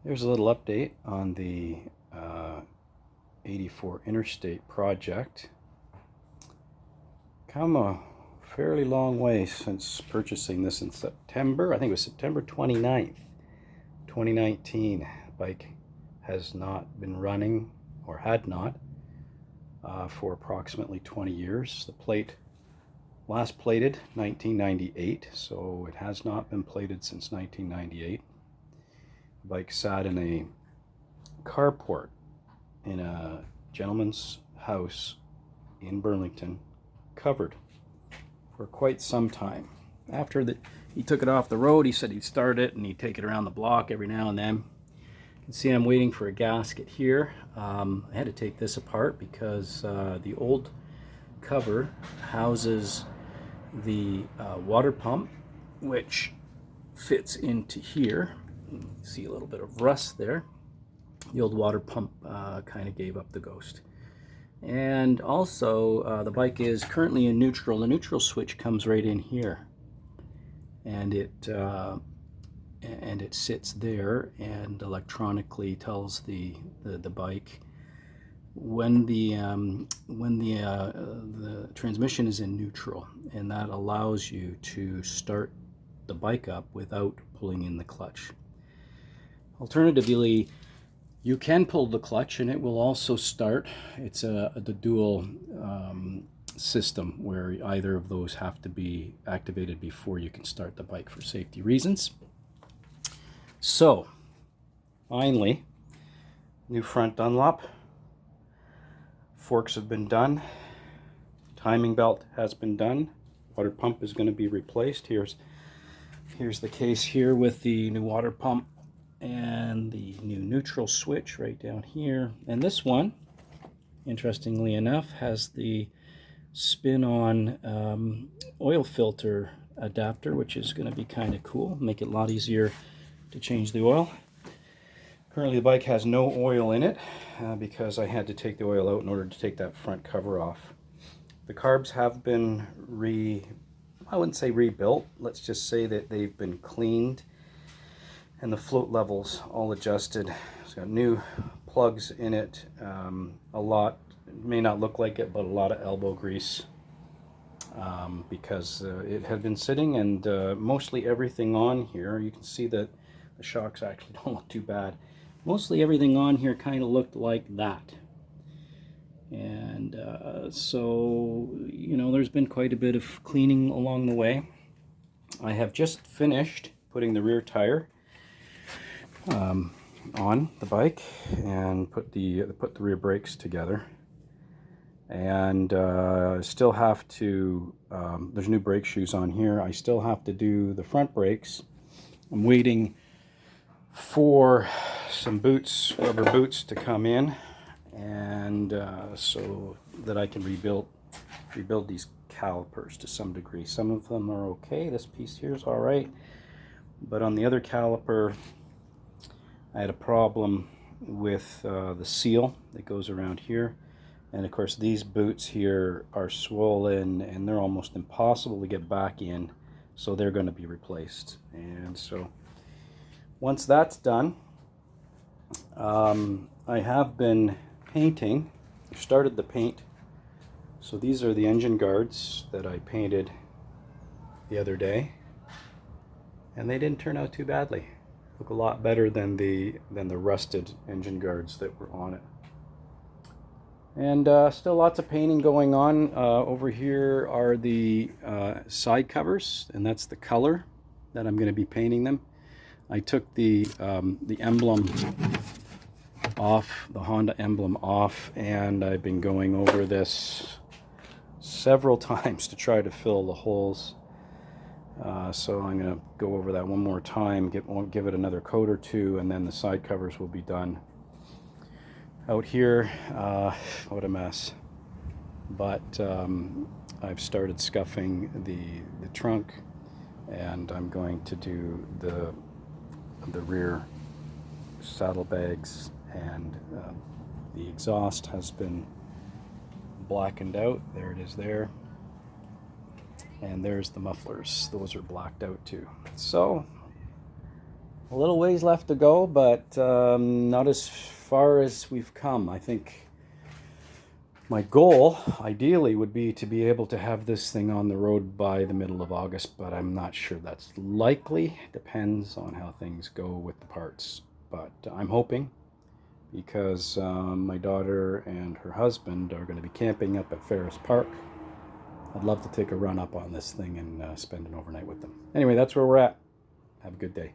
There's a little update on the 84 Interstate project. Come a fairly long way since purchasing this in September. I think it was September 29th, 2019. Bike has not been running, or had not, for approximately 20 years. The plate last plated 1998, so it has not been plated since 1998. The bike sat in a carport in a gentleman's house in Burlington, covered for quite some time. After he took it off the road, he said he'd start it and he'd take it around the block every now and then. You can see I'm waiting for a gasket here. I had to take this apart because the old cover houses the water pump, which fits into here. You can see a little bit of rust there. The old water pump kind of gave up the ghost. And also the bike is currently in neutral. The neutral switch comes right in here, and it sits there and electronically tells the bike when the transmission is in neutral, and that allows you to start the bike up without pulling in the clutch. Alternatively, you can pull the clutch and it will also start. It's the dual system where either of those have to be activated before you can start the bike for safety reasons. So, finally, new front Dunlop. Forks have been done. Timing belt has been done. Water pump is going to be replaced. Here's the case here with the new water pump and the new neutral switch right down here. And this one, interestingly enough, has the spin-on oil filter adapter, which is going to be kind of cool. Make it a lot easier to change the oil. Currently the bike has no oil in it because I had to take the oil out in order to take that front cover off. The carbs have been I wouldn't say rebuilt, let's just say that they've been cleaned, and the float levels all adjusted. It's got new plugs in it, a lot, it may not look like it, but a lot of elbow grease because it had been sitting, and mostly everything on here, you can see that the shocks actually don't look too bad. Mostly everything on here kind of looked like that. And so, you know, there's been quite a bit of cleaning along the way. I have just finished putting the rear tire on the bike and put the rear brakes together. And still have to, there's new brake shoes on here. I still have to do the front brakes. I'm waiting for some boots, rubber boots, to come in, and so that I can rebuild these calipers to some degree. Some of them are okay. This piece here is all right, but on the other caliper, I had a problem with the seal that goes around here, and of course these boots here are swollen and they're almost impossible to get back in, so they're going to be replaced. And so once that's done, I have been painting. I started the paint. So these are the engine guards that I painted the other day, and they didn't turn out too badly. Look a lot better than the rusted engine guards that were on it. And still lots of painting going on. Over here are the side covers, and that's the color that I'm going to be painting them. I took the emblem off, the Honda emblem off, and I've been going over this several times to try to fill the holes. So I'm going to go over that one more time, give it another coat or two, and then the side covers will be done. Out here, what a mess. But I've started scuffing the trunk, and I'm going to do the rear saddlebags, and the exhaust has been blackened out. There it is there. And there's the mufflers. Those are blacked out too. So A little ways left to go, but not as far as we've come. I think my goal, ideally, would be to be able to have this thing on the road by the middle of August, but I'm not sure that's likely. Depends on how things go with the parts. But I'm hoping, because my daughter and her husband are going to be camping up at Ferris Park. I'd love to take a run up on this thing and spend an overnight with them. Anyway, that's where we're at. Have a good day.